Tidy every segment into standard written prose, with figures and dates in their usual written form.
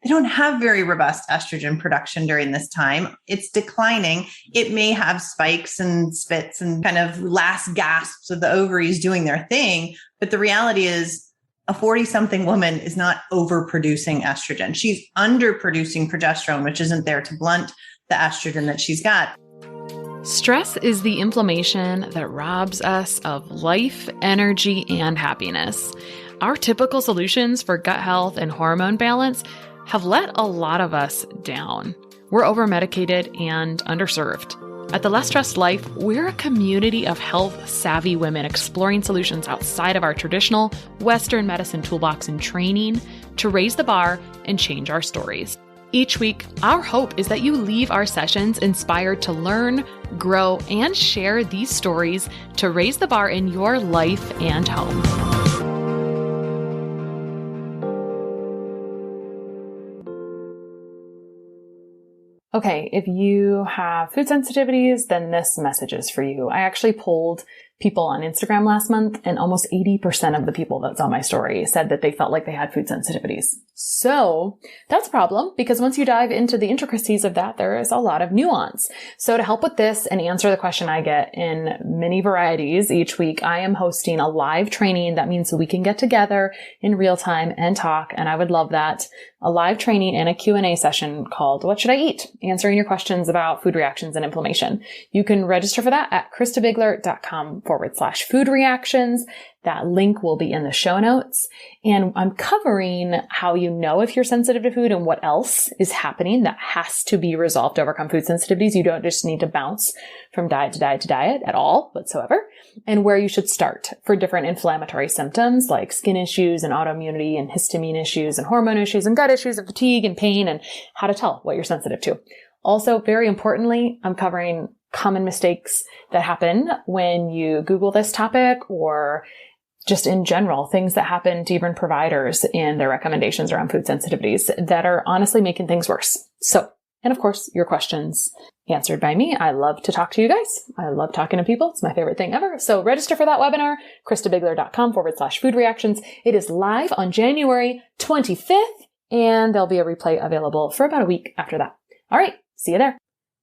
they don't have very robust estrogen production during this time. It's declining. It may have spikes and spits and kind of last gasps of the ovaries doing their thing. But the reality is a 40-something woman is not overproducing estrogen. She's underproducing progesterone, which isn't there to blunt the estrogen that she's got. Stress is the inflammation that robs us of life, energy, and happiness. Our typical solutions for gut health and hormone balance have let a lot of us down. We're over-medicated and underserved. At The Less Stressed Life, we're a community of health-savvy women exploring solutions outside of our traditional Western medicine toolbox and training to raise the bar and change our stories. Each week, our hope is that you leave our sessions inspired to learn, grow, and share these stories to raise the bar in your life and home. Okay, if you have food sensitivities, then this message is for you. I actually polled people on Instagram last month, and almost 80% of the people that saw my story said that they felt like they had food sensitivities. So that's a problem, because once you dive into the intricacies of that, there is a lot of nuance. So to help with this and answer the question I get in many varieties each week, I am hosting a live training. That means we can get together in real time and talk, and I would love that. A live training and a Q&A session called What Should I Eat? Answering your questions about food reactions and inflammation. You can register for that at kristabigler.com/food reactions. That link will be in the show notes. And I'm covering how you know if you're sensitive to food and what else is happening that has to be resolved to overcome food sensitivities. You don't just need to bounce from diet to diet to diet at all whatsoever. And where you should start for different inflammatory symptoms like skin issues and autoimmunity and histamine issues and hormone issues and gut issues and fatigue and pain, and how to tell what you're sensitive to. Also, very importantly, I'm covering common mistakes that happen when you Google this topic, or just in general, things that happen to even providers in their recommendations around food sensitivities that are honestly making things worse. So, and of course, your questions answered by me. I love to talk to you guys. I love talking to people. It's my favorite thing ever. So register for that webinar, kristabigler.com/food reactions. It is live on January 25th, and there'll be a replay available for about a week after that. All right. See you there.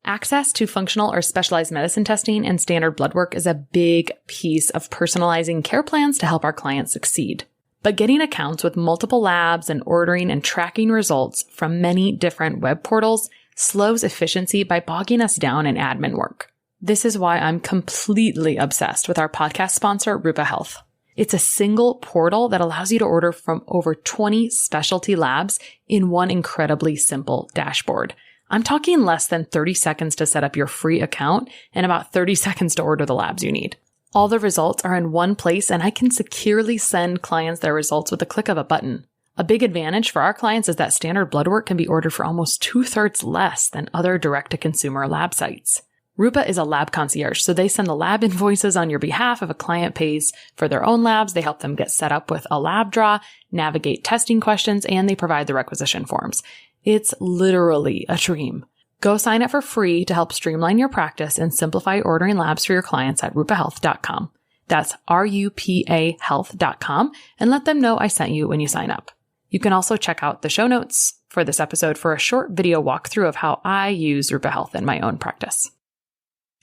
Access to functional or specialized medicine testing and standard blood work is a big piece of personalizing care plans to help our clients succeed. But getting accounts with multiple labs and ordering and tracking results from many different web portals slows efficiency by bogging us down in admin work. This is why I'm completely obsessed with our podcast sponsor, Rupa Health. It's a single portal that allows you to order from over 20 specialty labs in one incredibly simple dashboard. I'm talking less than 30 seconds to set up your free account and about 30 seconds to order the labs you need. All the results are in one place, and I can securely send clients their results with a click of a button. A big advantage for our clients is that standard blood work can be ordered for almost 2/3 less than other direct-to-consumer lab sites. Rupa is a lab concierge, so they send the lab invoices on your behalf. If a client pays for their own labs, they help them get set up with a lab draw, navigate testing questions, and they provide the requisition forms. It's literally a dream. Go sign up for free to help streamline your practice and simplify ordering labs for your clients at rupahealth.com. That's RUPA health.com, and let them know I sent you when you sign up. You can also check out the show notes for this episode for a short video walkthrough of how I use Rupa Health in my own practice.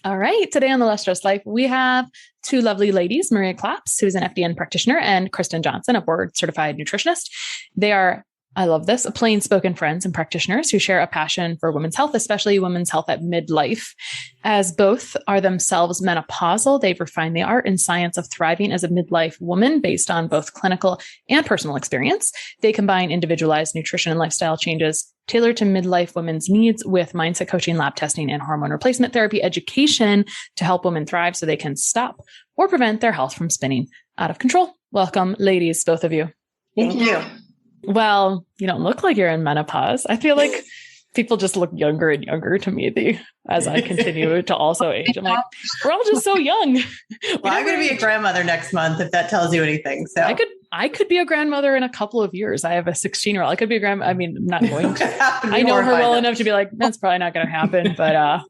All right. Today on The Less Stressed Life, we have two lovely ladies, Maria Claps, who is an FDN practitioner, and Kristin Johnson, a board certified nutritionist. They are, I love this, plain spoken friends and practitioners who share a passion for women's health, especially women's health at midlife. As both are themselves menopausal, they've refined the art and science of thriving as a midlife woman based on both clinical and personal experience. They combine individualized nutrition and lifestyle changes tailored to midlife women's needs with mindset coaching, lab testing, and hormone replacement therapy education to help women thrive so they can stop or prevent their health from spinning out of control. Welcome, ladies, both of you. Thank you. Well, you don't look like you're in menopause. I feel like people just look younger and younger to me as I continue to also age. I'm like, we're all just so young. Well, I'm going to be a grandmother next month, if that tells you anything. So I could be a grandmother in a couple of years. I have a 16-year-old. I could be a grandma. I mean, I'm not going to. I know her well enough to be like, that's probably not going to happen. But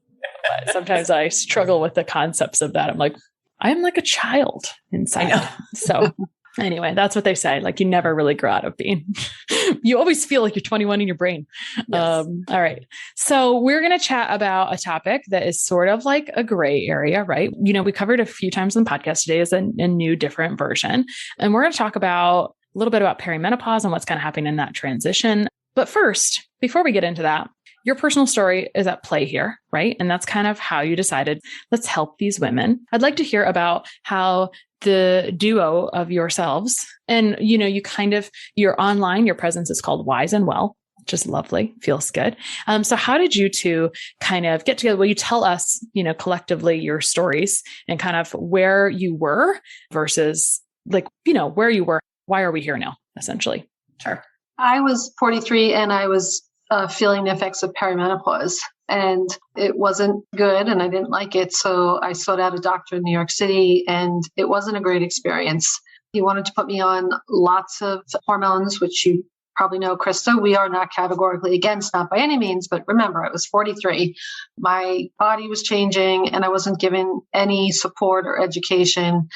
sometimes I struggle with the concepts of that. I'm like, I'm like a child inside. So Anyway, that's what they say. Like you never really grow out of being, you always feel like you're 21 in your brain. Yes. All right. So we're going to chat about a topic that is sort of like a gray area, right? We covered a few times in the podcast. Today is a new, different version. And we're going to talk about a little bit about perimenopause and what's kind of happening in that transition. But first, before we get into that, your personal story is at play here, right? And that's kind of how you decided, let's help these women. I'd like to hear about how the duo of yourselves and, you're online, your presence is called Wise and Well, which is lovely. Feels good. So how did you two kind of get together? Will you tell us, collectively your stories and kind of where you were versus where you were? Why are we here now, essentially? Sure. I was 43 and I was feeling the effects of perimenopause, and it wasn't good and I didn't like it. So I sought out a doctor in New York City, and it wasn't a great experience. He wanted to put me on lots of hormones, which you probably know, Krista, we are not categorically against, not by any means, but remember, I was 43. My body was changing and I wasn't given any support or education,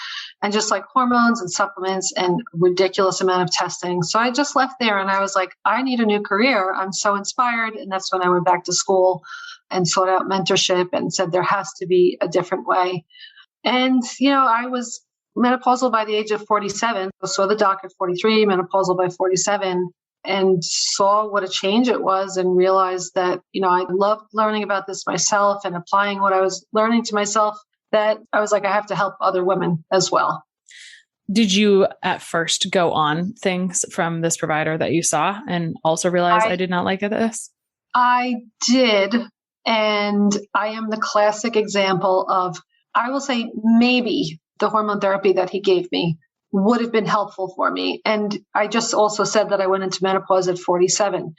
and just like hormones and supplements and ridiculous amount of testing. So I just left there and I was like, I need a new career. I'm so inspired. And that's when I went back to school and sought out mentorship and said, there has to be a different way. And, I was menopausal by the age of 47. I saw the doc at 43, menopausal by 47. And saw what a change it was and realized that, I loved learning about this myself and applying what I was learning to myself, that I was like, I have to help other women as well. Did you at first go on things from this provider that you saw and also realize I did not like this? I did. And I am the classic example of, I will say maybe the hormone therapy that he gave me would have been helpful for me. And I just also said that I went into menopause at 47. And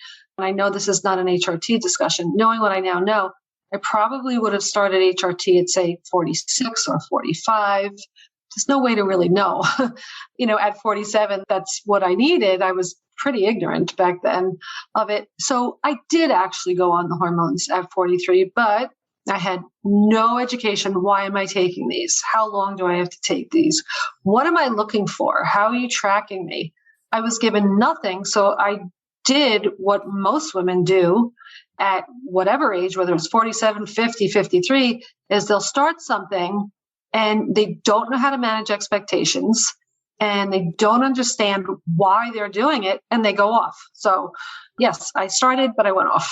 I know this is not an HRT discussion. Knowing what I now know, I probably would have started HRT at say 46 or 45. There's no way to really know. At 47, that's what I needed. I was pretty ignorant back then of it. So I did actually go on the hormones at 43, but I had no education. Why am I taking these? How long do I have to take these? What am I looking for? How are you tracking me? I was given nothing. So I did what most women do at whatever age, whether it's 47, 50, 53, is they'll start something and they don't know how to manage expectations and they don't understand why they're doing it and they go off. So yes, I started, but I went off.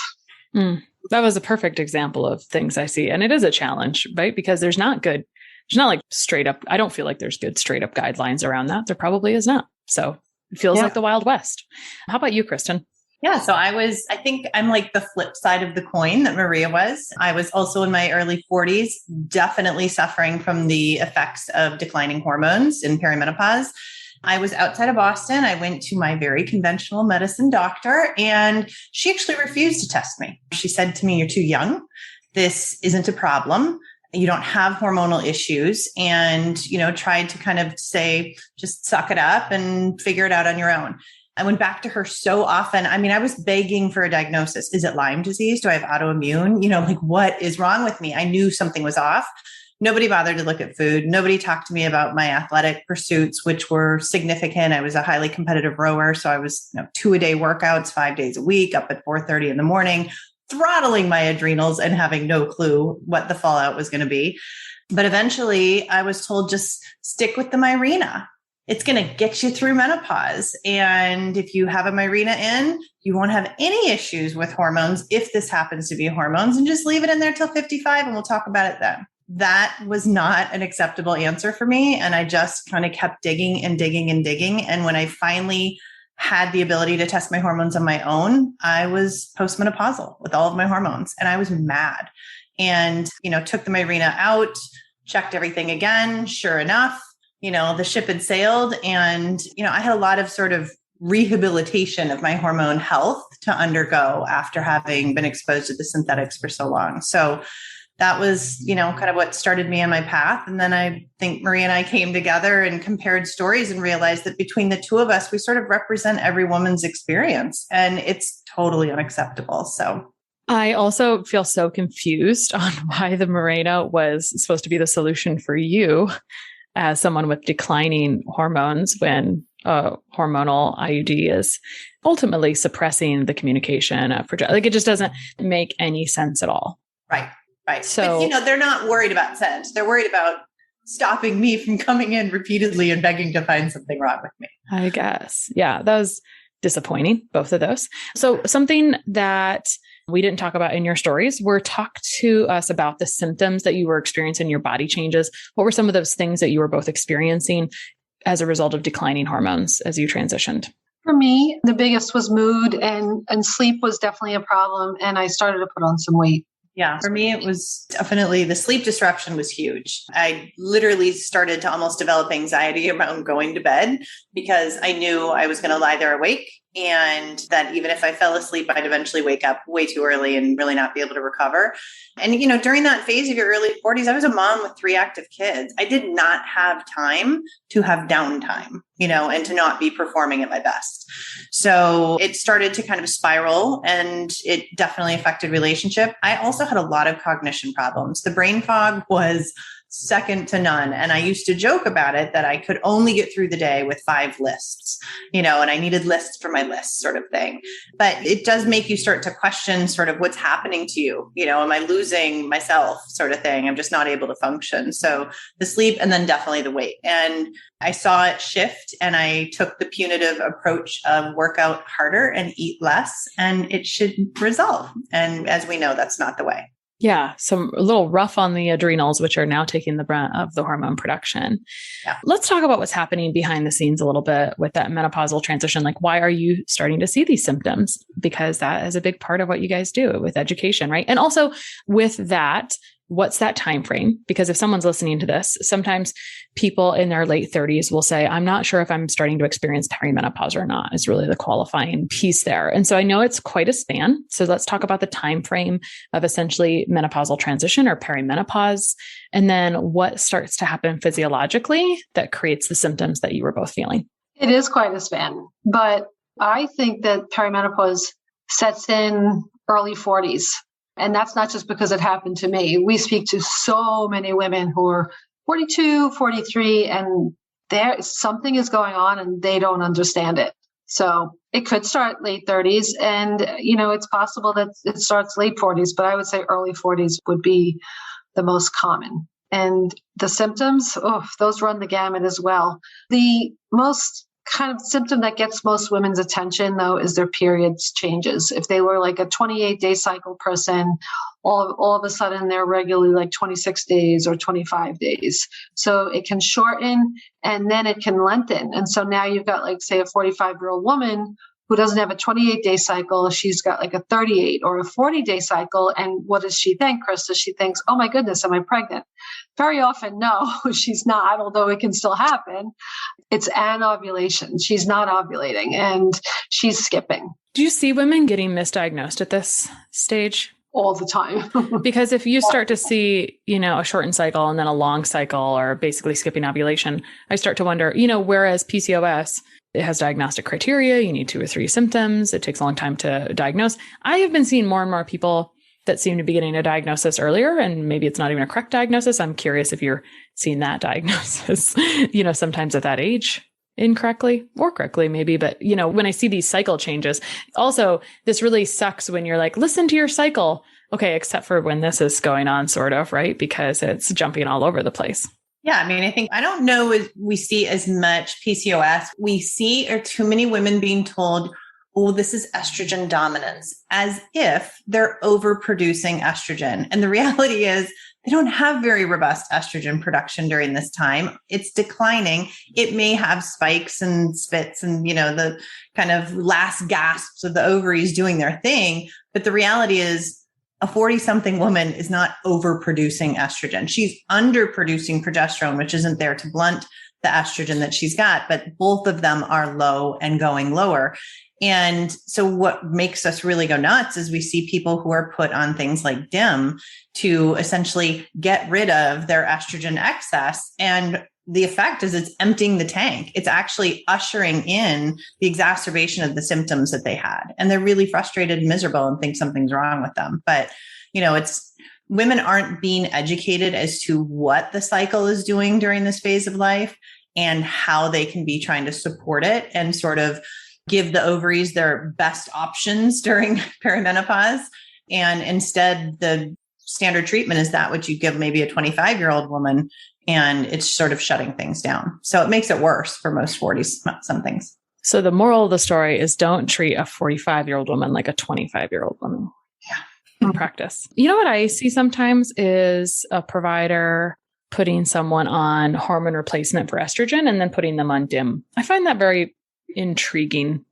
That was a perfect example of things I see. And it is a challenge, right? Because there's not like straight up, I don't feel like there's good straight up guidelines around that. There probably is not. So it feels like the Wild West. How about you, Kristin? Yeah. So I think I'm like the flip side of the coin that Maria was. I was also in my early 40s, definitely suffering from the effects of declining hormones in perimenopause. I was outside of Boston. I went to my very conventional medicine doctor, and she actually refused to test me. She said to me, "You're too young. This isn't a problem. You don't have hormonal issues," and, tried to kind of say, just suck it up and figure it out on your own. I went back to her so often. I mean, I was begging for a diagnosis. Is it Lyme disease? Do I have autoimmune? What is wrong with me? I knew something was off. Nobody bothered to look at food. Nobody talked to me about my athletic pursuits, which were significant. I was a highly competitive rower. So I was 2-a-day workouts, 5 days a week, up at 4:30 in the morning, throttling my adrenals and having no clue what the fallout was going to be. But eventually I was told, just stick with the Mirena. It's going to get you through menopause. And if you have a Mirena in, you won't have any issues with hormones if this happens to be hormones, and just leave it in there till 55 and we'll talk about it then. That was not an acceptable answer for me. And I just kind of kept digging and digging and digging. And when I finally had the ability to test my hormones on my own, I was postmenopausal with all of my hormones. And I was mad and, took the Mirena out, checked everything again. Sure enough, the ship had sailed. And, I had a lot of sort of rehabilitation of my hormone health to undergo after having been exposed to the synthetics for so long. So that was, kind of what started me on my path. And then I think Maria and I came together and compared stories and realized that between the two of us, we sort of represent every woman's experience, and it's totally unacceptable. So I also feel so confused on why the Mirena was supposed to be the solution for you. as someone with declining hormones when a hormonal IUD is ultimately suppressing the communication of like it just doesn't make any sense at all. Right. Right. So, but, they're not worried about scent. They're worried about stopping me from coming in repeatedly and begging to find something wrong with me. I guess. Yeah, that was disappointing, both of those. So something that we didn't talk about in your stories were talk to us about the symptoms that you were experiencing, your body changes. What were some of those things that you were both experiencing as a result of declining hormones as you transitioned? For me, the biggest was mood and sleep was definitely a problem. And I started to put on some weight. Yeah, for me, it was definitely the sleep disruption was huge. I literally started to almost develop anxiety around going to bed because I knew I was going to lie there awake and that even if I fell asleep, I'd eventually wake up way too early and really not be able to recover. And, during that phase of your early 40s, I was a mom with 3 active kids. I did not have time to have downtime, and to not be performing at my best. So it started to kind of spiral and it definitely affected relationship. I also had a lot of cognition problems. The brain fog was second to none. And I used to joke about it that I could only get through the day with 5 lists, and I needed lists for my lists sort of thing. But it does make you start to question sort of what's happening to you. Am I losing myself sort of thing? I'm just not able to function. So the sleep and then definitely the weight. And I saw it shift and I took the punitive approach of work out harder and eat less and it should resolve. And as we know, that's not the way. Yeah, so a little rough on the adrenals, which are now taking the brunt of the hormone production. Yeah. Let's talk about what's happening behind the scenes a little bit with that menopausal transition. Like, why are you starting to see these symptoms? Because that is a big part of what you guys do with education, right? And also with that, what's that time frame? Because if someone's listening to this, sometimes people in their late 30s will say, I'm not sure if I'm starting to experience perimenopause or not, is really the qualifying piece there. And so I know it's quite a span. So let's talk about the time frame of essentially menopausal transition or perimenopause, and then what starts to happen physiologically that creates the symptoms that you were both feeling. It is quite a span, but I think that perimenopause sets in early 40s. And that's not just because it happened to me. We speak to so many women who are 42, 43, and something is going on and they don't understand it. So it could start late 30s and, it's possible that it starts late 40s, but I would say early 40s would be the most common. And the symptoms, those run the gamut as well. The most kind of symptom that gets most women's attention, though, is their periods changes. If they were like a 28-day cycle person, all of a sudden they're regularly like 26 days or 25 days. So it can shorten and then it can lengthen. And so now you've got like, say, a 45-year-old woman who doesn't have a 28-day cycle. She's got like a 38 or a 40-day cycle. And what does she think, Krista? She thinks, oh my goodness, am I pregnant? Very often, no, she's not, although it can still happen. It's anovulation. She's not ovulating and she's skipping. Do you see women getting misdiagnosed at this stage? All the time. Because if you start to see, a shortened cycle and then a long cycle or basically skipping ovulation, I start to wonder, whereas PCOS, it has diagnostic criteria, you need 2 or 3 symptoms, it takes a long time to diagnose. I have been seeing more and more people that seem to be getting a diagnosis earlier, and maybe it's not even a correct diagnosis. I'm curious if you're seeing that diagnosis, sometimes at that age incorrectly or correctly maybe. But, when I see these cycle changes, also this really sucks when you're like, listen to your cycle. Okay, except for when this is going on sort of, right? Because it's jumping all over the place. Yeah. I don't know if we see as much PCOS. We see are too many women being told, oh, this is estrogen dominance, as if they're overproducing estrogen. And the reality is they don't have very robust estrogen production during this time. It's declining. It may have spikes and spits and, the kind of last gasps of the ovaries doing their thing. But the reality is a 40-something woman is not overproducing estrogen. She's underproducing progesterone, which isn't there to blunt the estrogen that she's got, but both of them are low and going lower. And so what makes us really go nuts is we see people who are put on things like DIM to essentially get rid of their estrogen excess. And the effect is it's emptying the tank. It's actually ushering in the exacerbation of the symptoms that they had. And they're really frustrated and miserable and think something's wrong with them. But, it's women aren't being educated as to what the cycle is doing during this phase of life and how they can be trying to support it and sort of give the ovaries their best options during perimenopause. And instead, the standard treatment is that which you give maybe a 25-year-old woman, and it's sort of shutting things down. So it makes it worse for most 40s somethings. So the moral of the story is don't treat a 45-year-old woman like a 25-year-old woman. Yeah. In practice. You know what I see sometimes is a provider putting someone on hormone replacement for estrogen and then putting them on DIM. I find that very intriguing.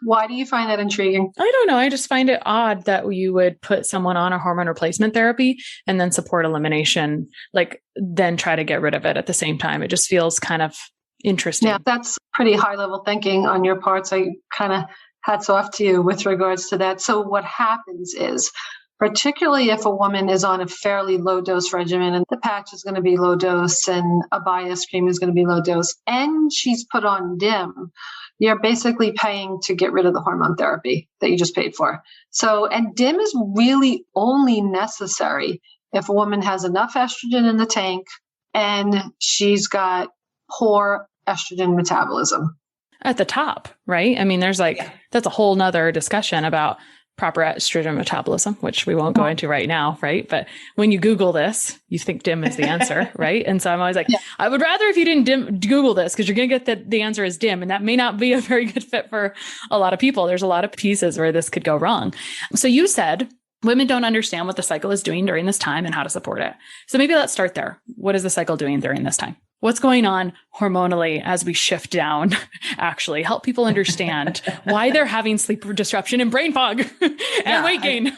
Why do you find that intriguing? I don't know. I just find it odd that you would put someone on a hormone replacement therapy and then support elimination, like then try to get rid of it at the same time. It just feels kind of interesting. Yeah, that's pretty high level thinking on your part. So kind of hats off to you with regards to that. So what happens is, particularly if a woman is on a fairly low dose regimen and the patch is going to be low dose and a bias cream is going to be low dose and she's put on DIM, you're basically paying to get rid of the hormone therapy that you just paid for. So, and DIM is really only necessary if a woman has enough estrogen in the tank and she's got poor estrogen metabolism. At the top, right? I mean, there's that's a whole nother discussion about proper estrogen metabolism, which we won't go into right now, right? But when you Google this, you think DIM is the answer, right? And so I'm always like, I would rather if you didn't Google this, because you're going to get the answer is DIM, and that may not be a very good fit for a lot of people. There's a lot of pieces where this could go wrong. So you said women don't understand what the cycle is doing during this time and how to support it. So maybe let's start there. What is the cycle doing during this time? What's going on hormonally as we shift down? Actually, help people understand why they're having sleep disruption and brain fog and weight gain.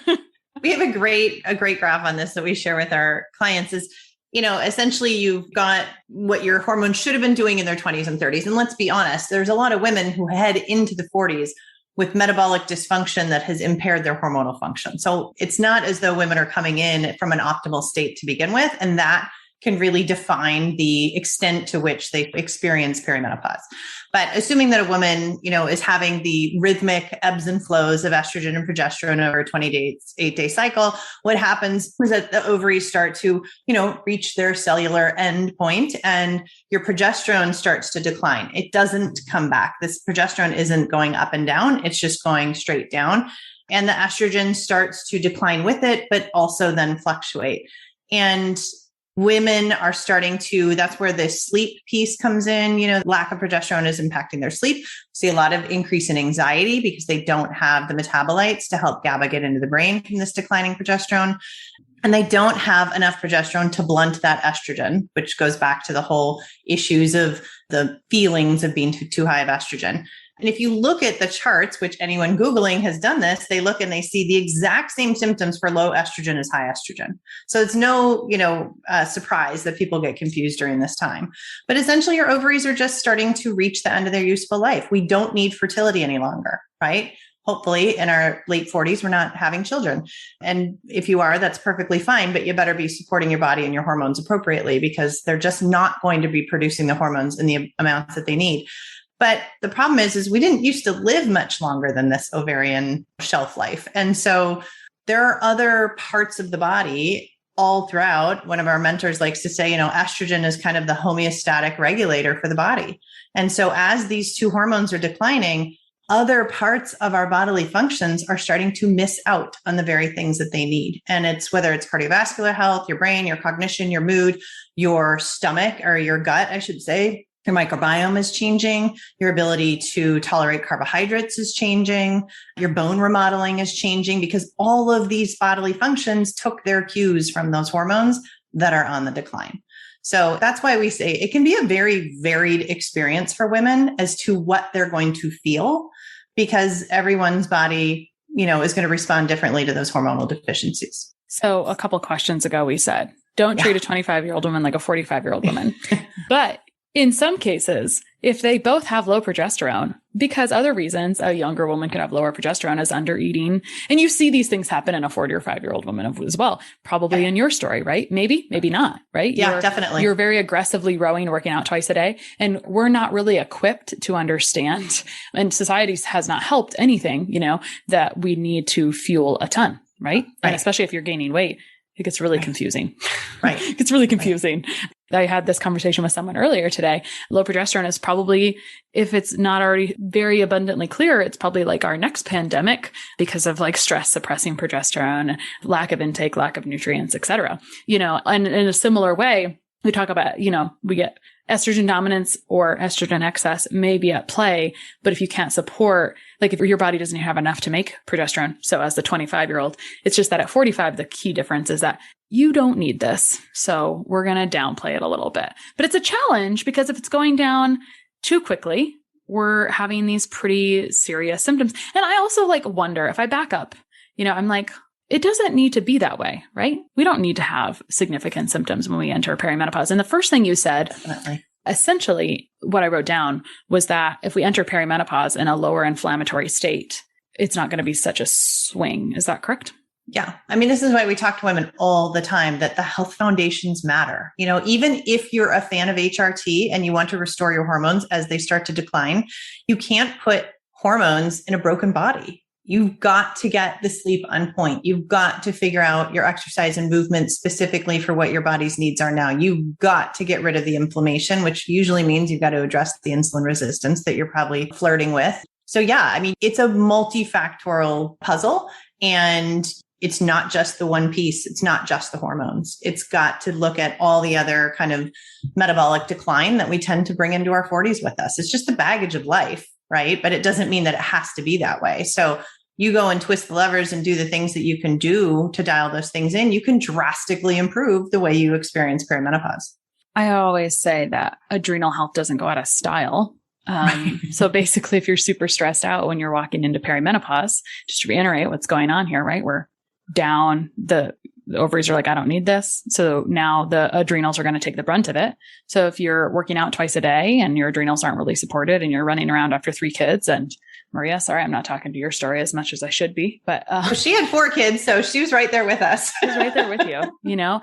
We have a great graph on this that we share with our clients is, essentially you've got what your hormones should have been doing in their 20s and 30s. And let's be honest, there's a lot of women who head into the 40s with metabolic dysfunction that has impaired their hormonal function. So it's not as though women are coming in from an optimal state to begin with. And that can really define the extent to which they experience perimenopause. But assuming that a woman, is having the rhythmic ebbs and flows of estrogen and progesterone over a 28-day cycle, what happens is that the ovaries start to, reach their cellular end point and your progesterone starts to decline. It doesn't come back. This progesterone isn't going up and down. It's just going straight down. And the estrogen starts to decline with it, but also then fluctuate. And women are starting to, that's where the sleep piece comes in. Lack of progesterone is impacting their sleep. We see a lot of increase in anxiety because they don't have the metabolites to help GABA get into the brain from this declining progesterone. And they don't have enough progesterone to blunt that estrogen, which goes back to the whole issues of the feelings of being too high of estrogen. And if you look at the charts, which anyone Googling has done this, they look and they see the exact same symptoms for low estrogen as high estrogen. So it's no, surprise that people get confused during this time. But essentially your ovaries are just starting to reach the end of their useful life. We don't need fertility any longer, right? Hopefully in our late 40s, we're not having children. And if you are, that's perfectly fine, but you better be supporting your body and your hormones appropriately because they're just not going to be producing the hormones in the amounts that they need. But the problem is we didn't used to live much longer than this ovarian shelf life. And so there are other parts of the body all throughout. One of our mentors likes to say, estrogen is kind of the homeostatic regulator for the body. And so as these two hormones are declining, other parts of our bodily functions are starting to miss out on the very things that they need. And it's whether it's cardiovascular health, your brain, your cognition, your mood, your stomach or your gut, I should say. Your microbiome is changing. Your ability to tolerate carbohydrates is changing. Your bone remodeling is changing because all of these bodily functions took their cues from those hormones that are on the decline. So that's why we say it can be a very varied experience for women as to what they're going to feel because everyone's body, is going to respond differently to those hormonal deficiencies. So a couple questions ago, we said, don't treat a 25-year-old woman like a 45-year-old woman. But in some cases, if they both have low progesterone, because other reasons, a younger woman could have lower progesterone as under eating. And you see these things happen in a 40 or 5-year-old woman as well, probably in your story, right? Maybe not, right? Yeah, definitely. You're very aggressively rowing, working out twice a day. And we're not really equipped to understand. And society has not helped anything, that we need to fuel a ton, right? And especially if you're gaining weight. It gets really confusing. Right. It gets really confusing. Right. I had this conversation with someone earlier today. Low progesterone is probably, if it's not already very abundantly clear, it's probably like our next pandemic because of like stress suppressing progesterone, lack of intake, lack of nutrients, et cetera. And in a similar way, we talk about, we get estrogen dominance or estrogen excess may be at play, but if you can't support, like if your body doesn't have enough to make progesterone, so as the 25-year-old, it's just that at 45, the key difference is that you don't need this. So we're going to downplay it a little bit. But it's a challenge because if it's going down too quickly, we're having these pretty serious symptoms. And I also wonder if I back up, I'm like, it doesn't need to be that way, right? We don't need to have significant symptoms when we enter perimenopause. And the first thing you said, Definitely. Essentially what I wrote down was that if we enter perimenopause in a lower inflammatory state, it's not going to be such a swing. Is that correct? Yeah. I mean, this is why we talk to women all the time that the health foundations matter. Even if you're a fan of HRT and you want to restore your hormones as they start to decline, you can't put hormones in a broken body. You've got to get the sleep on point. You've got to figure out your exercise and movement specifically for what your body's needs are now. You've got to get rid of the inflammation, which usually means you've got to address the insulin resistance that you're probably flirting with. So yeah, I mean, it's a multifactorial puzzle, and it's not just the one piece. It's not just the hormones. It's got to look at all the other kind of metabolic decline that we tend to bring into our 40s with us. It's just the baggage of life, right? But it doesn't mean that it has to be that way. So you go and twist the levers and do the things that you can do to dial those things in, you can drastically improve the way you experience perimenopause. I always say that adrenal health doesn't go out of style. So basically, if you're super stressed out when you're walking into perimenopause, just to reiterate what's going on here, right? We're down, the ovaries are like, I don't need this. So now the adrenals are going to take the brunt of it. So if you're working out twice a day and your adrenals aren't really supported and you're running around after 3 kids, and Maria, sorry, I'm not talking to your story as much as I should be, but well, she had 4 kids, so she was right there with us. She's right there with you, Yeah.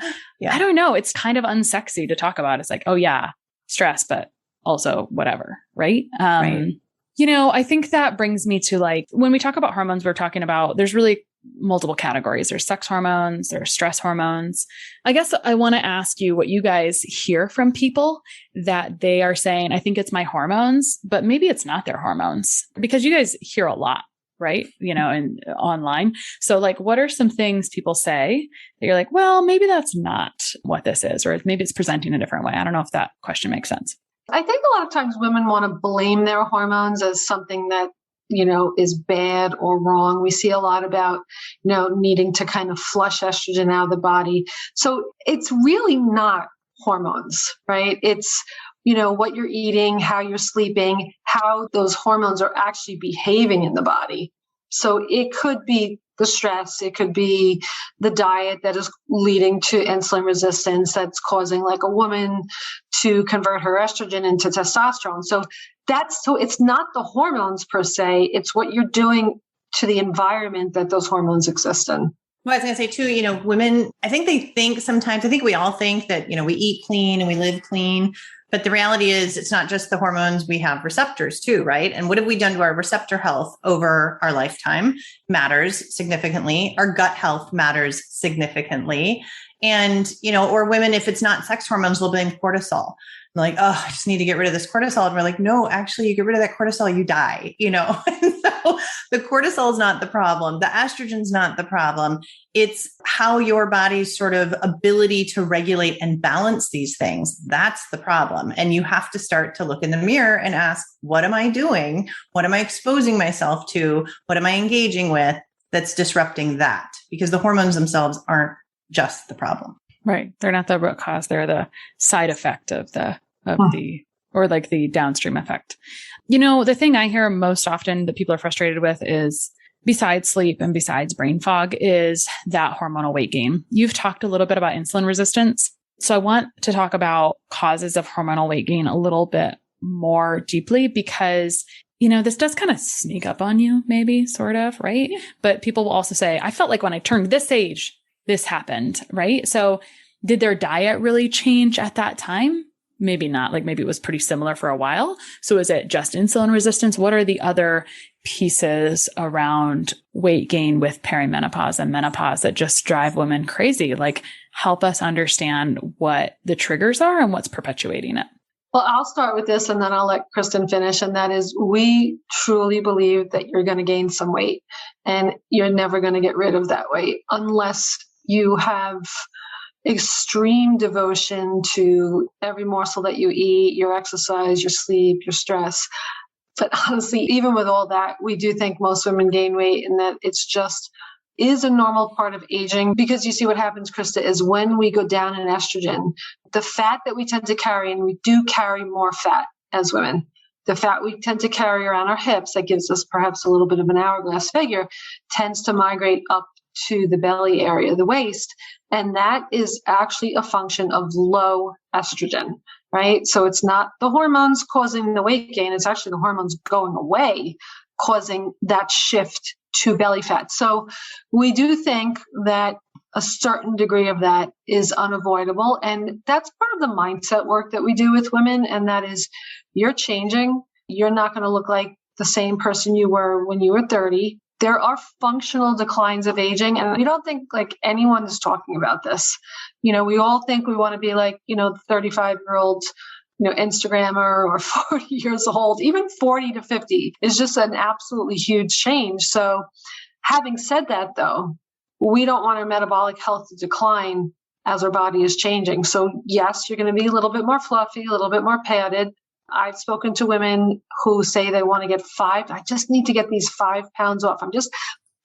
I don't know. It's kind of unsexy to talk about. It's like, oh yeah, stress, but also whatever. Right. Right. I think that brings me to when we talk about hormones, we're talking about, there's really multiple categories. There's sex hormones, there's stress hormones. I guess I want to ask you what you guys hear from people that they are saying, I think it's my hormones, but maybe it's not their hormones, because you guys hear a lot, right? And online. So what are some things people say that you're like, well, maybe that's not what this is, or maybe it's presenting a different way. I don't know if that question makes sense. I think a lot of times women want to blame their hormones as something that is bad or wrong. We see a lot about, needing to kind of flush estrogen out of the body. So it's really not hormones, right? It's, what you're eating, how you're sleeping, how those hormones are actually behaving in the body. So it could be the stress, it could be the diet that is leading to insulin resistance that's causing a woman to convert her estrogen into testosterone. So it's not the hormones per se, it's what you're doing to the environment that those hormones exist in. Well, I was going to say too, women, I think we all think that, we eat clean and we live clean, but the reality is it's not just the hormones, we have receptors too, right? And what have we done to our receptor health over our lifetime matters significantly. Our gut health matters significantly. And, or women, if it's not sex hormones, they'll blame cortisol. Like, oh, I just need to get rid of this cortisol. And we're like, no, actually, you get rid of that cortisol, you die, And so the cortisol is not the problem. The estrogen's not the problem. It's how your body's sort of ability to regulate and balance these things. That's the problem. And you have to start to look in the mirror and ask, what am I doing? What am I exposing myself to? What am I engaging with that's disrupting that? Because the hormones themselves aren't just the problem. Right. They're not the root cause. They're the side effect of the downstream effect. The thing I hear most often that people are frustrated with is, besides sleep and besides brain fog, is that hormonal weight gain. You've talked a little bit about insulin resistance. So I want to talk about causes of hormonal weight gain a little bit more deeply, because this does kind of sneak up on you, maybe, sort of, right? Yeah. But people will also say, I felt like when I turned this age, this happened, right? So did their diet really change at that time? maybe not, like maybe it was pretty similar for a while. So is it just insulin resistance? What are the other pieces around weight gain with perimenopause and menopause that just drive women crazy? Like, help us understand what the triggers are and what's perpetuating it. Well, I'll start with this and then I'll let Kristin finish. And that is, we truly believe that you're going to gain some weight and you're never going to get rid of that weight unless you have extreme devotion to every morsel that you eat, your exercise, your sleep, your stress. But honestly, even with all that, we do think most women gain weight and that it's just is a normal part of aging, because you see what happens, Krista, is when we go down in estrogen, the fat that we tend to carry, and we do carry more fat as women, the fat we tend to carry around our hips that gives us perhaps a little bit of an hourglass figure tends to migrate up to the belly area, the waist. And that is actually a function of low estrogen, right? So it's not the hormones causing the weight gain. It's actually the hormones going away, causing that shift to belly fat. So we do think that a certain degree of that is unavoidable. And that's part of the mindset work that we do with women. And that is, you're changing. You're not going to look like the same person you were when you were 30. There are functional declines of aging. And we don't think like anyone is talking about this. You know, we all think we want to be like, you know, the 35-year-old, you know, Instagrammer, or 40 years old. Even 40 to 50 is just an absolutely huge change. So having said that, though, we don't want our metabolic health to decline as our body is changing. So yes, you're going to be a little bit more fluffy, a little bit more padded. I've spoken to women who say they want to get I just need to get these 5 pounds off. I'm just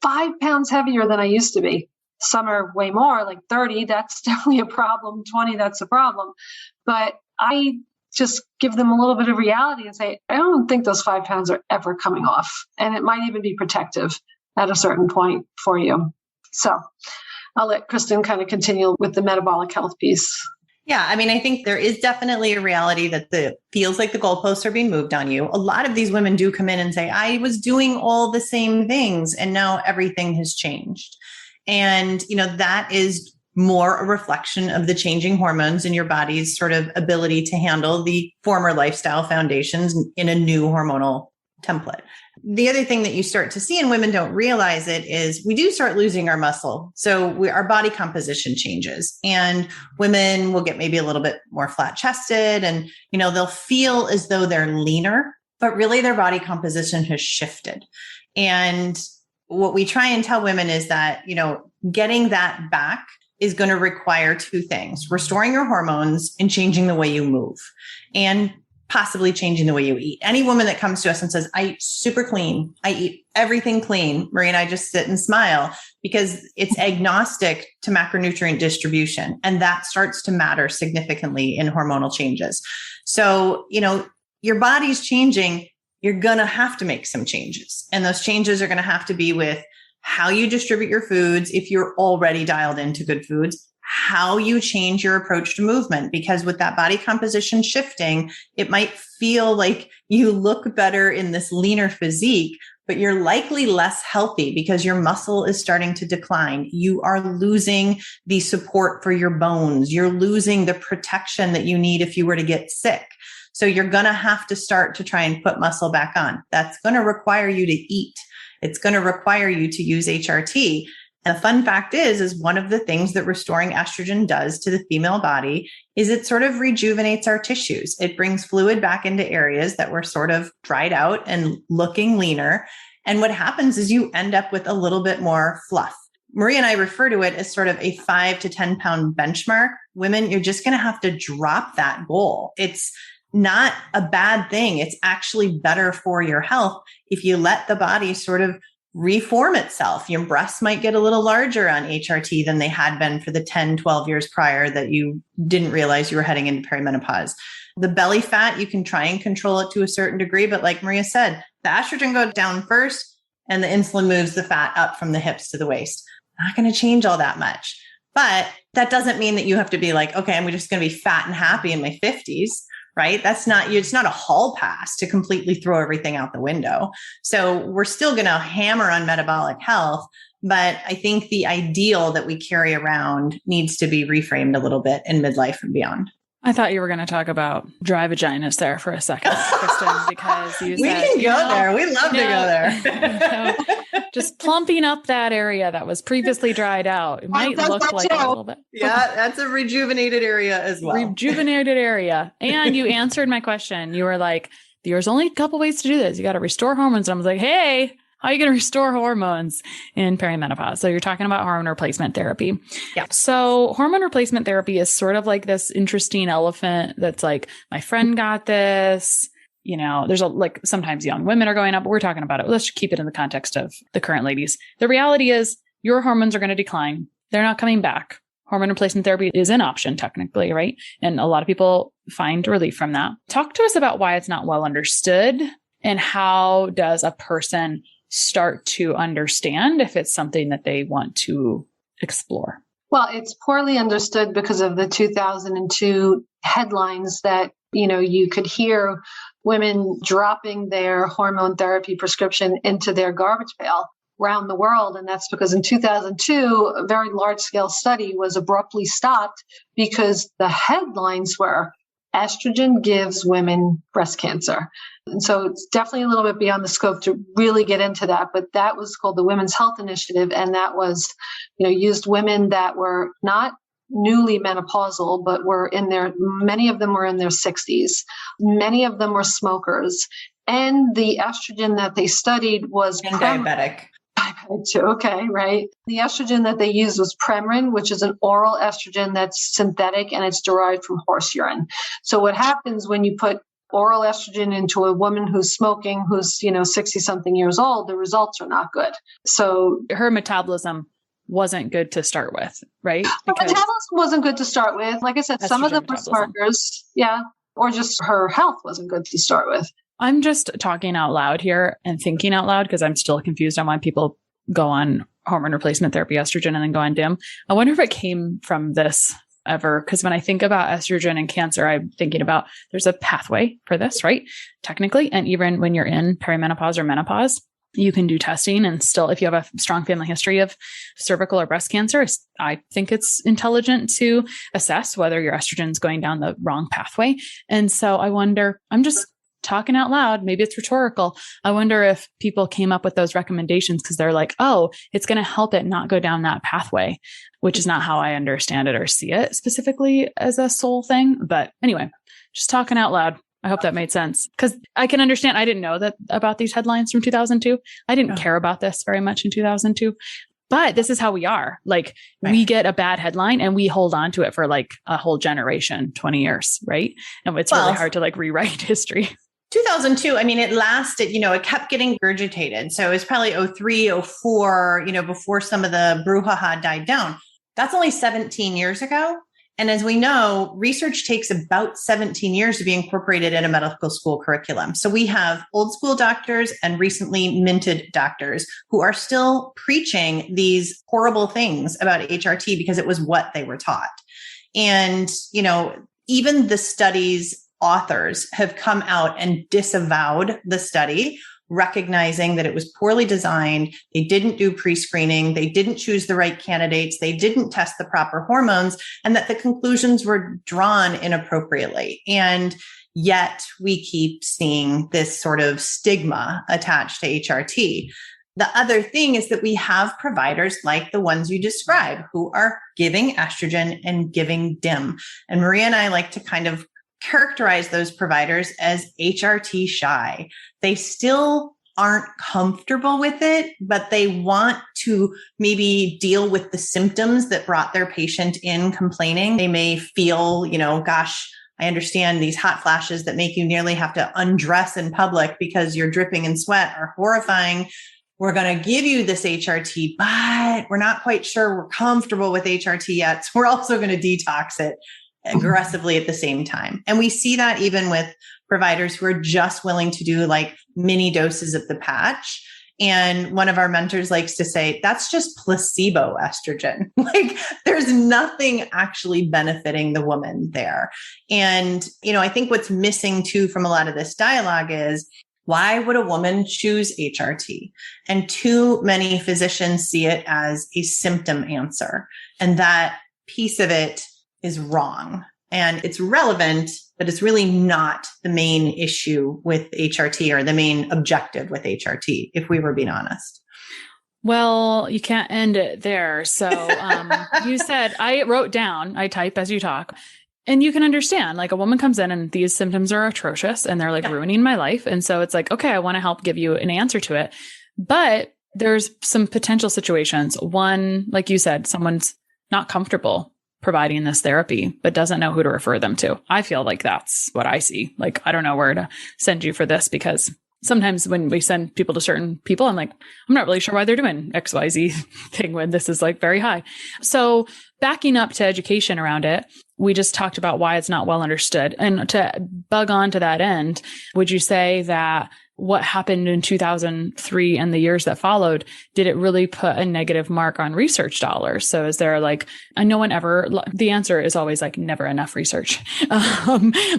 5 pounds heavier than I used to be. Some are way more, like 30. That's definitely a problem. 20, that's a problem. But I just give them a little bit of reality and say, I don't think those 5 pounds are ever coming off. And it might even be protective at a certain point for you. So I'll let Kristin kind of continue with the metabolic health piece. Yeah, I mean, I think there is definitely a reality that feels like the goalposts are being moved on you. A lot of these women do come in and say, I was doing all the same things and now everything has changed. And, you know, that is more a reflection of the changing hormones in your body's sort of ability to handle the former lifestyle foundations in a new hormonal template. The other thing that you start to see, and women don't realize it, is we do start losing our muscle. So our body composition changes, and women will get maybe a little bit more flat chested, and, you know, they'll feel as though they're leaner, but really their body composition has shifted. And what we try and tell women is that, you know, getting that back is going to require two things: restoring your hormones and changing the way you move, and possibly changing the way you eat. Any woman that comes to us and says, I eat super clean, I eat everything clean, Marie and I just sit and smile, because it's agnostic to macronutrient distribution. And that starts to matter significantly in hormonal changes. So, you know, your body's changing, you're going to have to make some changes. And those changes are going to have to be with how you distribute your foods, if you're already dialed into good foods, how you change your approach to movement, because with that body composition shifting, it might feel like you look better in this leaner physique, but you're likely less healthy because your muscle is starting to decline. You are losing the support for your bones. You're losing the protection that you need if you were to get sick. So you're going to have to start to try and put muscle back on. That's going to require you to eat. It's going to require you to use HRT. And the fun fact is one of the things that restoring estrogen does to the female body is it sort of rejuvenates our tissues. It brings fluid back into areas that were sort of dried out and looking leaner. And what happens is you end up with a little bit more fluff. Marie and I refer to it as sort of a 5 to 10 pound benchmark. Women, you're just going to have to drop that goal. It's not a bad thing. It's actually better for your health if you let the body sort of reform itself. Your breasts might get a little larger on HRT than they had been for the 10, 12 years prior that you didn't realize you were heading into perimenopause. The belly fat, you can try and control it to a certain degree, but like Maria said, the estrogen goes down first and the insulin moves the fat up from the hips to the waist. Not going to change all that much. But that doesn't mean that you have to be like, okay, I'm just going to be fat and happy in my 50s. Right? It's not a hall pass to completely throw everything out the window. So we're still going to hammer on metabolic health, but I think the ideal that we carry around needs to be reframed a little bit in midlife and beyond. I thought you were going to talk about dry vaginas there for a second, Kristin, because you said, we can go there. We love to go there. Just plumping up that area that was previously dried out. It might look like a little bit. Yeah, that's a rejuvenated area as well. Rejuvenated area. And you answered my question. You were like, there's only a couple ways to do this. You got to restore hormones. And I was like, hey, how are you going to restore hormones in perimenopause? So you're talking about hormone replacement therapy. Yeah. So hormone replacement therapy is sort of like this interesting elephant that's like, my friend got this. You know, there's sometimes young women are going up, but we're talking about it. Let's just keep it in the context of the current ladies. The reality is your hormones are going to decline. They're not coming back. Hormone replacement therapy is an option technically, right? And a lot of people find relief from that. Talk to us about why it's not well understood and how does a person start to understand if it's something that they want to explore? Well, it's poorly understood because of the 2002 headlines that, you could hear women dropping their hormone therapy prescription into their garbage pail around the world. And that's because in 2002, a very large scale study was abruptly stopped because the headlines were estrogen gives women breast cancer. And so it's definitely a little bit beyond the scope to really get into that, but that was called the Women's Health Initiative. And that was, used women that were not newly menopausal, but many of them were in their 60s. Many of them were smokers. And the estrogen that they studied was diabetic. Too. Okay, right. The estrogen that they used was Premarin, which is an oral estrogen that's synthetic and it's derived from horse urine. So what happens when you put oral estrogen into a woman who's smoking, who's, 60 something years old, the results are not good. So her metabolism wasn't good to start with, right? Her metabolism wasn't good to start with. Like I said, some of them were smokers. Yeah. Or just her health wasn't good to start with. I'm just talking out loud here and thinking out loud because I'm still confused on why people go on hormone replacement therapy, estrogen, and then go on DIM. I wonder if it came from this ever, because when I think about estrogen and cancer, I'm thinking about there's a pathway for this, right? Technically. And even when you're in perimenopause or menopause, you can do testing and still, if you have a strong family history of cervical or breast cancer, I think it's intelligent to assess whether your estrogen is going down the wrong pathway. And so I wonder, I'm just talking out loud, maybe it's rhetorical. I wonder if people came up with those recommendations because they're like, oh, it's going to help it not go down that pathway, which is not how I understand it or see it specifically as a soul thing. But anyway, just talking out loud. I hope that made sense because I can understand. I didn't know that about these headlines from 2002. I didn't care about this very much in 2002, but this is how we are. Like we get a bad headline and we hold on to it for like a whole generation, 20 years. Right. And it's really hard to like rewrite history. 2002, I mean, it lasted, it kept getting regurgitated. So it was probably 03, 04, before some of the brouhaha died down. That's only 17 years ago. And as we know, research takes about 17 years to be incorporated in a medical school curriculum. So we have old school doctors and recently minted doctors who are still preaching these horrible things about HRT because it was what they were taught. And, even the study's authors have come out and disavowed the study, recognizing that it was poorly designed. They didn't do pre-screening. They didn't choose the right candidates. They didn't test the proper hormones, and that the conclusions were drawn inappropriately. And yet we keep seeing this sort of stigma attached to HRT. The other thing is that we have providers like the ones you describe who are giving estrogen and giving DIM. And Maria and I like to kind of characterize those providers as HRT shy. They still aren't comfortable with it, but they want to maybe deal with the symptoms that brought their patient in complaining. They may feel, gosh, I understand these hot flashes that make you nearly have to undress in public because you're dripping in sweat are horrifying. We're going to give you this HRT, but we're not quite sure we're comfortable with HRT yet. So we're also going to detox it aggressively at the same time. And we see that even with providers who are just willing to do like mini doses of the patch. And one of our mentors likes to say, that's just placebo estrogen. Like there's nothing actually benefiting the woman there. And, I think what's missing too from a lot of this dialogue is, why would a woman choose HRT? And too many physicians see it as a symptom answer. And that piece of it is wrong. and it's relevant, but it's really not the main issue with HRT or the main objective with HRT, if we were being honest. Well, you can't end it there. So you said, I wrote down, I type as you talk, and you can understand, like a woman comes in and these symptoms are atrocious and they're like ruining my life. And so it's like, okay, I want to help give you an answer to it. But there's some potential situations. One, like you said, someone's not comfortable providing this therapy, but doesn't know who to refer them to. I feel like that's what I see. Like, I don't know where to send you for this, because sometimes when we send people to certain people, I'm like, I'm not really sure why they're doing XYZ thing when this is like very high. So backing up to education around it, we just talked about why it's not well understood. And to bug on to that end, would you say that what happened in 2003 and the years that followed, did it really put a negative mark on research dollars? So is there like, and no one ever, the answer is always like never enough research.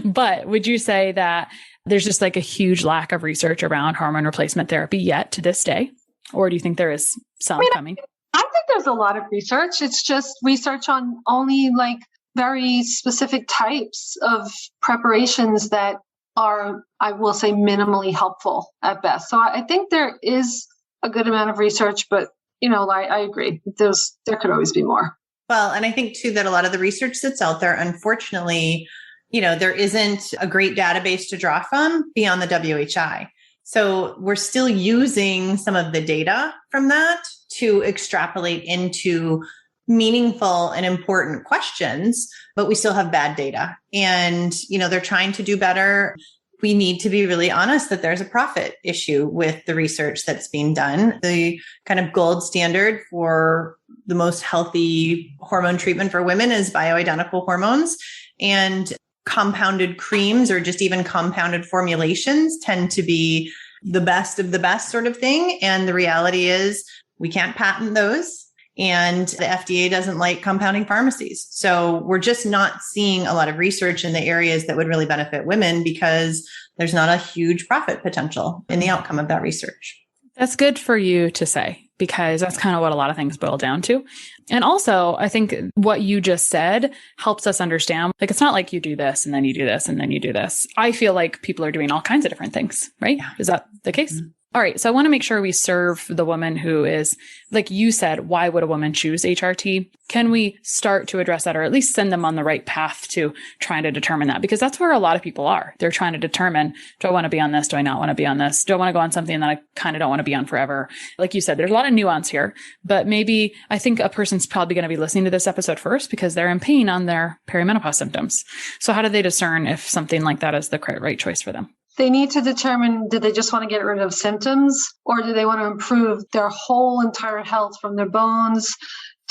But would you say that there's just like a huge lack of research around hormone replacement therapy yet to this day? Or do you think there is some coming? I think there's a lot of research. It's just research on only like very specific types of preparations that are, I will say, minimally helpful at best. So I think there is a good amount of research, but I agree. There could always be more. Well, and I think too that a lot of the research that's out there, unfortunately, there isn't a great database to draw from beyond the WHI. So we're still using some of the data from that to extrapolate into meaningful and important questions, but we still have bad data. And, they're trying to do better. We need to be really honest that there's a profit issue with the research that's being done. The kind of gold standard for the most healthy hormone treatment for women is bioidentical hormones, and compounded creams or just even compounded formulations tend to be the best of the best sort of thing. And the reality is we can't patent those. And the FDA doesn't like compounding pharmacies. So we're just not seeing a lot of research in the areas that would really benefit women because there's not a huge profit potential in the outcome of that research. That's good for you to say, because that's kind of what a lot of things boil down to. And also, I think what you just said helps us understand, like, it's not like you do this and then you do this and then you do this. I feel like people are doing all kinds of different things, right? Yeah. Is that the case? Mm-hmm. All right. So I want to make sure we serve the woman who is, like you said, why would a woman choose HRT? Can we start to address that, or at least send them on the right path to trying to determine that? Because that's where a lot of people are. They're trying to determine, do I want to be on this? Do I not want to be on this? Do I want to go on something that I kind of don't want to be on forever? Like you said, there's a lot of nuance here, but maybe I think a person's probably going to be listening to this episode first because they're in pain on their perimenopause symptoms. So how do they discern if something like that is the right choice for them? They need to determine, do they just want to get rid of symptoms, or do they want to improve their whole entire health, from their bones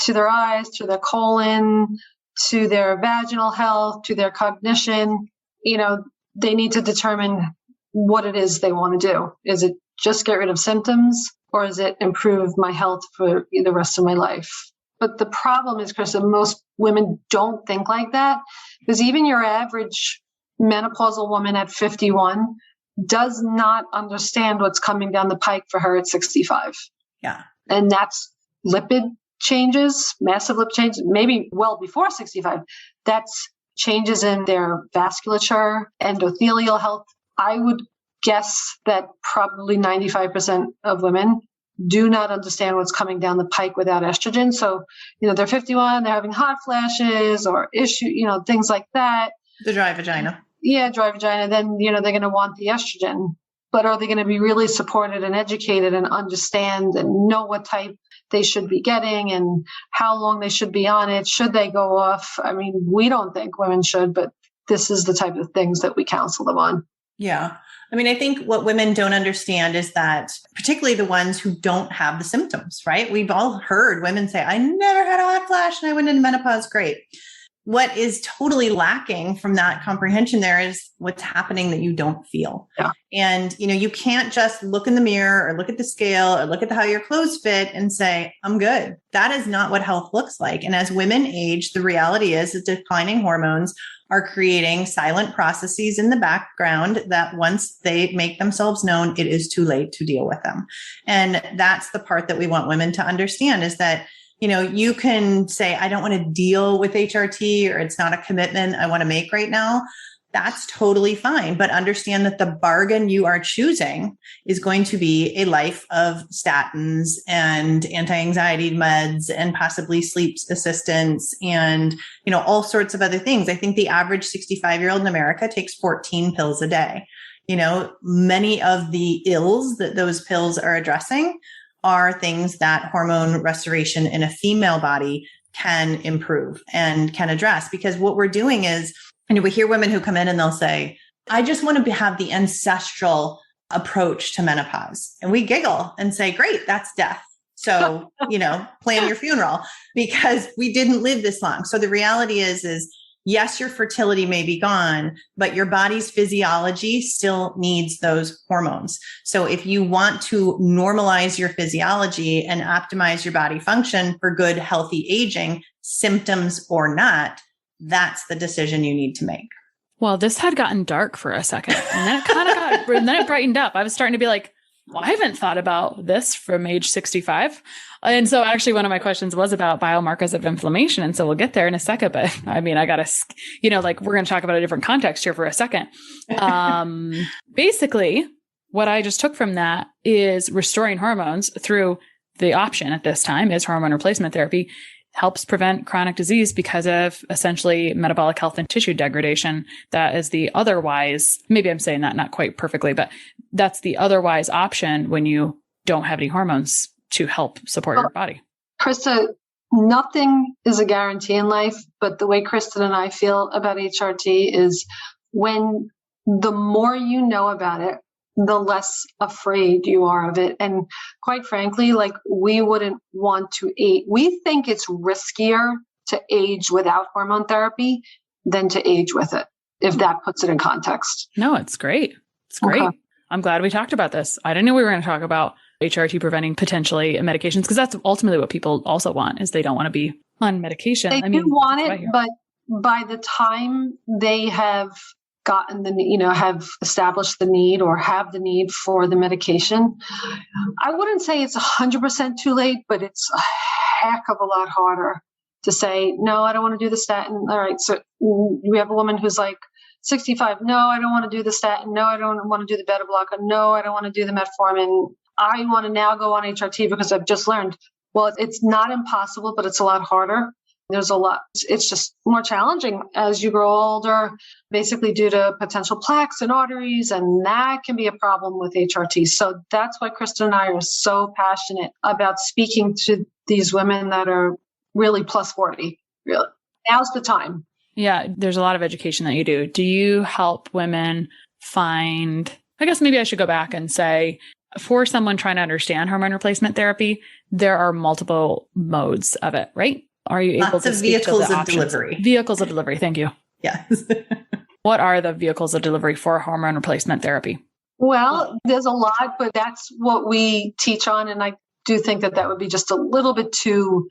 to their eyes, to their colon, to their vaginal health, to their cognition? They need to determine what it is they want to do. Is it just get rid of symptoms, or is it improve my health for the rest of my life? But the problem is, Kristin, most women don't think like that, because even your average menopausal woman at 51 does not understand what's coming down the pike for her at 65. Yeah. And that's lipid changes, massive lipid changes, maybe well before 65. That's changes in their vasculature, endothelial health. I would guess that probably 95% of women do not understand what's coming down the pike without estrogen. So, they're 51, they're having hot flashes or things like that. The dry vagina. Yeah, dry vagina. Then, they're going to want the estrogen. But are they going to be really supported and educated and understand and know what type they should be getting and how long they should be on it? Should they go off? I mean, we don't think women should, but this is the type of things that we counsel them on. Yeah. I mean, I think what women don't understand is that, particularly the ones who don't have the symptoms, right? We've all heard women say, I never had a hot flash and I went into menopause. Great. What is totally lacking from that comprehension there is what's happening that you don't feel. Yeah. And, you can't just look in the mirror or look at the scale or look at how your clothes fit and say, I'm good. That is not what health looks like. And as women age, the reality is that declining hormones are creating silent processes in the background that once they make themselves known, it is too late to deal with them. And that's the part that we want women to understand, is that You can say, I don't want to deal with HRT, or it's not a commitment I want to make right now. That's totally fine. But understand that the bargain you are choosing is going to be a life of statins and anti-anxiety meds and possibly sleep assistance and, all sorts of other things. I think the average 65-year-old in America takes 14 pills a day. Many of the ills that those pills are addressing are things that hormone restoration in a female body can improve and can address. Because what we're doing is, we hear women who come in and they'll say, I just want to have the ancestral approach to menopause. And we giggle and say, great, that's death. So, plan your funeral, because we didn't live this long. So the reality is yes, your fertility may be gone, but your body's physiology still needs those hormones. So if you want to normalize your physiology and optimize your body function for good, healthy aging, symptoms or not, that's the decision you need to make. Well, this had gotten dark for a second, and then it kind of and then it brightened up. I was starting to be like, well, I haven't thought about this from age 65. And so actually one of my questions was about biomarkers of inflammation. And so we'll get there in a second, but I got to, we're going to talk about a different context here for a second. Basically what I just took from that is restoring hormones through the option at this time is hormone replacement therapy helps prevent chronic disease because of essentially metabolic health and tissue degradation. That is the otherwise, maybe I'm saying that not quite perfectly, but that's the otherwise option when you don't have any hormones to help support your body. Krista, nothing is a guarantee in life, but the way Kristin and I feel about HRT is when the more you know about it, the less afraid you are of it. And quite frankly, we wouldn't want to age. We think it's riskier to age without hormone therapy than to age with it, if that puts it in context. No, it's great. It's great. Okay. I'm glad we talked about this. I didn't know we were going to talk about HRT preventing potentially medications, because that's ultimately what people also want, is they don't want to be on medication. They do want it, but by the time they have gotten have established the need or have the need for the medication, I wouldn't say it's 100% too late, but it's a heck of a lot harder to say, no, I don't want to do the statin. All right. So we have a woman who's 65. No, I don't want to do the statin. No, I don't want to do the beta blocker. No, I don't want to do the metformin. I want to now go on HRT because I've just learned. Well, it's not impossible, but it's a lot harder. There's a lot. It's just more challenging as you grow older, basically due to potential plaques in arteries, and that can be a problem with HRT. So that's why Kristin and I are so passionate about speaking to these women that are really plus 40. Really, now's the time. Yeah, there's a lot of education that you do. Do you help women find, I guess maybe I should go back and say, for someone trying to understand hormone replacement therapy, there are multiple modes of it, right? Are you able to speak to the options? Vehicles of delivery. Vehicles of delivery. Thank you. Yes. What are the vehicles of delivery for hormone replacement therapy? Well, there's a lot, but that's what we teach on. And I do think that would be just a little bit too,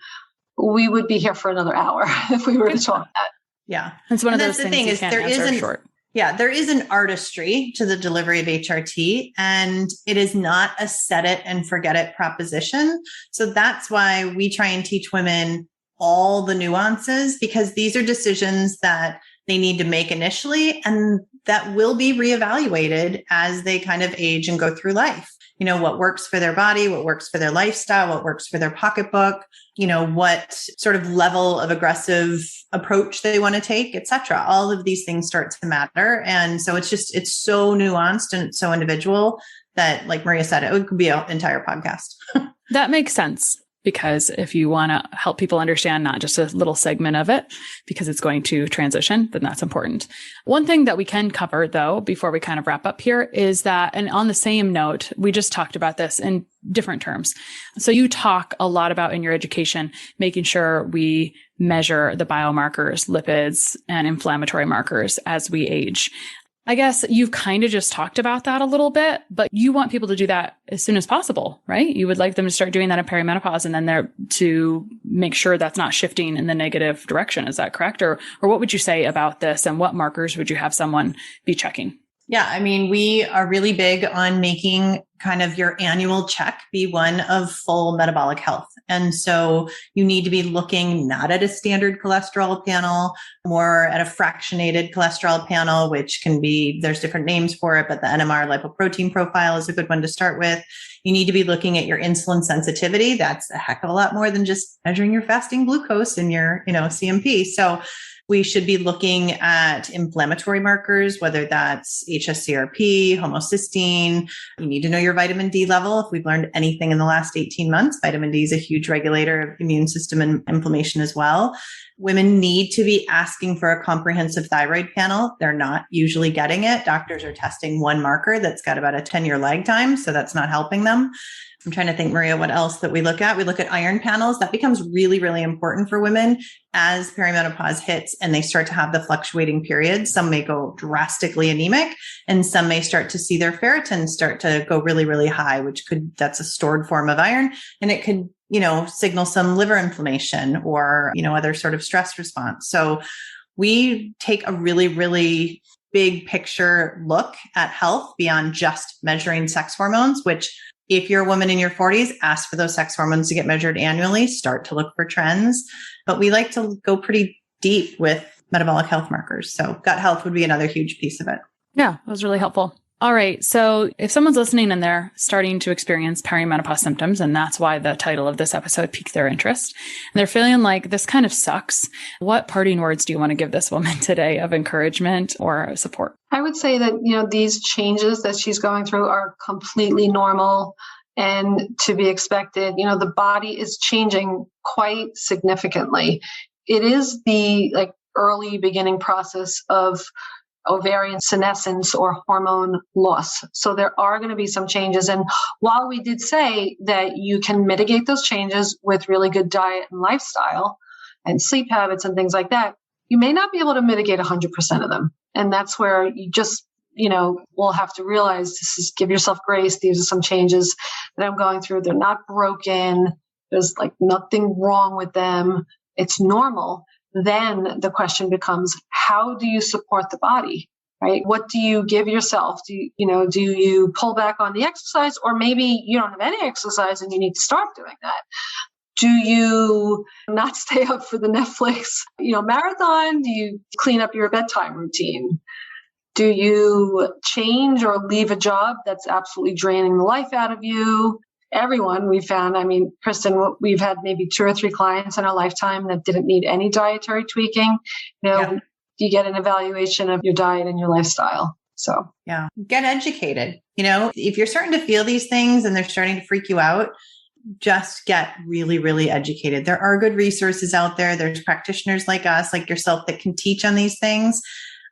we would be here for another hour if we were to talk that. Yeah. It's one of those things you can't answer short. Yeah, there is an artistry to the delivery of HRT, and it is not a set it and forget it proposition. So that's why we try and teach women all the nuances, because these are decisions that they need to make initially and that will be reevaluated as they kind of age and go through life. What works for their body, what works for their lifestyle, what works for their pocketbook, what sort of level of aggressive approach they want to take, et cetera. All of these things start to matter. And so it's so nuanced and it's so individual that, like Maria said, it could be an entire podcast. That makes sense. Because if you want to help people understand not just a little segment of it, because it's going to transition, then that's important. One thing that we can cover, though, before we kind of wrap up here is that, and on the same note, we just talked about this in different terms. So you talk a lot about in your education, making sure we measure the biomarkers, lipids, and inflammatory markers as we age. I guess you've kind of just talked about that a little bit, but you want people to do that as soon as possible, right? You would like them to start doing that in perimenopause and then to make sure that's not shifting in the negative direction. Is that correct? Or what would you say about this, and what markers would you have someone be checking? Yeah, we are really big on making kind of your annual check be one of full metabolic health. And so you need to be looking not at a standard cholesterol panel, more at a fractionated cholesterol panel, which can be, there's different names for it, but the NMR lipoprotein profile is a good one to start with. You need to be looking at your insulin sensitivity. That's a heck of a lot more than just measuring your fasting glucose and your, CMP. So we should be looking at inflammatory markers, whether that's hsCRP, homocysteine. You need to know your vitamin D level. If we've learned anything in the last 18 months, vitamin D is a huge regulator of immune system and inflammation as well. Women need to be asking for a comprehensive thyroid panel. They're not usually getting it. Doctors are testing one marker that's got about a 10-year lag time, so that's not helping them. I'm trying to think, Maria, what else that we look at? We look at iron panels. That becomes really, really important for women as perimenopause hits and they start to have the fluctuating periods. Some may go drastically anemic and some may start to see their ferritin start to go really, really high, that's a stored form of iron. And it could, signal some liver inflammation or, other sort of stress response. So we take a really, really big picture look at health beyond just measuring sex hormones, which if you're a woman in your 40s, ask for those sex hormones to get measured annually, start to look for trends. But we like to go pretty deep with metabolic health markers. So gut health would be another huge piece of it. Yeah, that was really helpful. All right. So if someone's listening and they're starting to experience perimenopause symptoms, and that's why the title of this episode piqued their interest, and they're feeling like this kind of sucks, what parting words do you want to give this woman today of encouragement or support? I would say that, these changes that she's going through are completely normal and to be expected. The body is changing quite significantly. It is the early beginning process of ovarian senescence or hormone loss. So there are going to be some changes. And while we did say that you can mitigate those changes with really good diet and lifestyle and sleep habits and things like that, you may not be able to mitigate 100% of them. And that's where you just, will have to realize give yourself grace. These are some changes that I'm going through. They're not broken. There's nothing wrong with them. It's normal. Then the question becomes, how do you support the body, right? What do you give yourself? Do you pull back on the exercise, or maybe you don't have any exercise and you need to start doing that? Do you not stay up for the Netflix, marathon? Do you clean up your bedtime routine? Do you change or leave a job that's absolutely draining the life out of you? Everyone we found, Kristin, we've had maybe 2 or 3 clients in our lifetime that didn't need any dietary tweaking. You get an evaluation of your diet and your lifestyle. So, yeah, get educated. If you're starting to feel these things and they're starting to freak you out, just get really, really educated. There are good resources out there. There's practitioners like us, like yourself, that can teach on these things.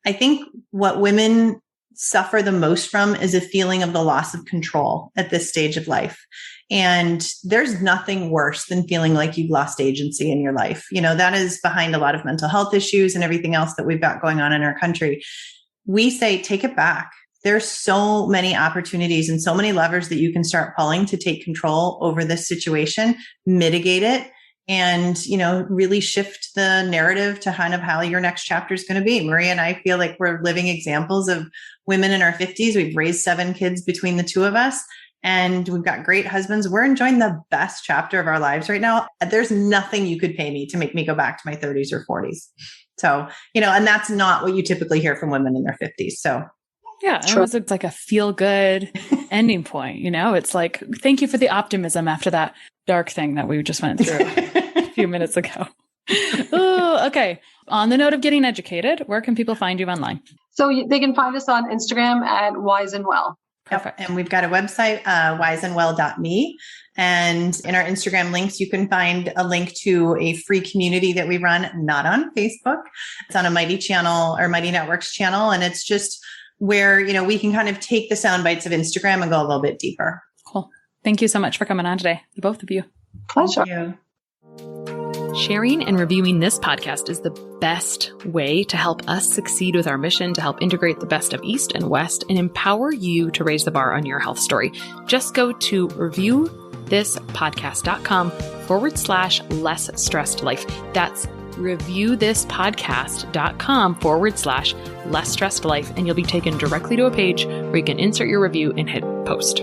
I think what women suffer the most from is a feeling of the loss of control at this stage of life. And there's nothing worse than feeling like you've lost agency in your life. That is behind a lot of mental health issues and everything else that we've got going on in our country. We say, take it back. There's so many opportunities and so many levers that you can start pulling to take control over this situation, mitigate it, and, really shift the narrative to kind of how your next chapter is going to be. Maria and I feel like we're living examples of women in our 50s. We've raised 7 kids between the 2 of us, and we've got great husbands. We're enjoying the best chapter of our lives right now. There's nothing you could pay me to make me go back to my 30s or 40s. So, and that's not what you typically hear from women in their 50s. So yeah, it was like a feel good ending point. It's like, thank you for the optimism after that dark thing that we just went through a few minutes ago. Ooh, okay. On the note of getting educated, where can people find you online? So they can find us on Instagram at Wise and Well. Perfect. And we've got a website, wiseandwell.me. And in our Instagram links, you can find a link to a free community that we run, not on Facebook. It's on a Mighty channel or Mighty Networks channel. And it's just where, we can kind of take the sound bites of Instagram and go a little bit deeper. Cool. Thank you so much for coming on today, the both of you. Pleasure. Thank you. Sharing and reviewing this podcast is the best way to help us succeed with our mission to help integrate the best of East and West and empower you to raise the bar on your health story. Just go to reviewthispodcast.com/less stressed life. That's reviewthispodcast.com/less stressed life. And you'll be taken directly to a page where you can insert your review and hit post.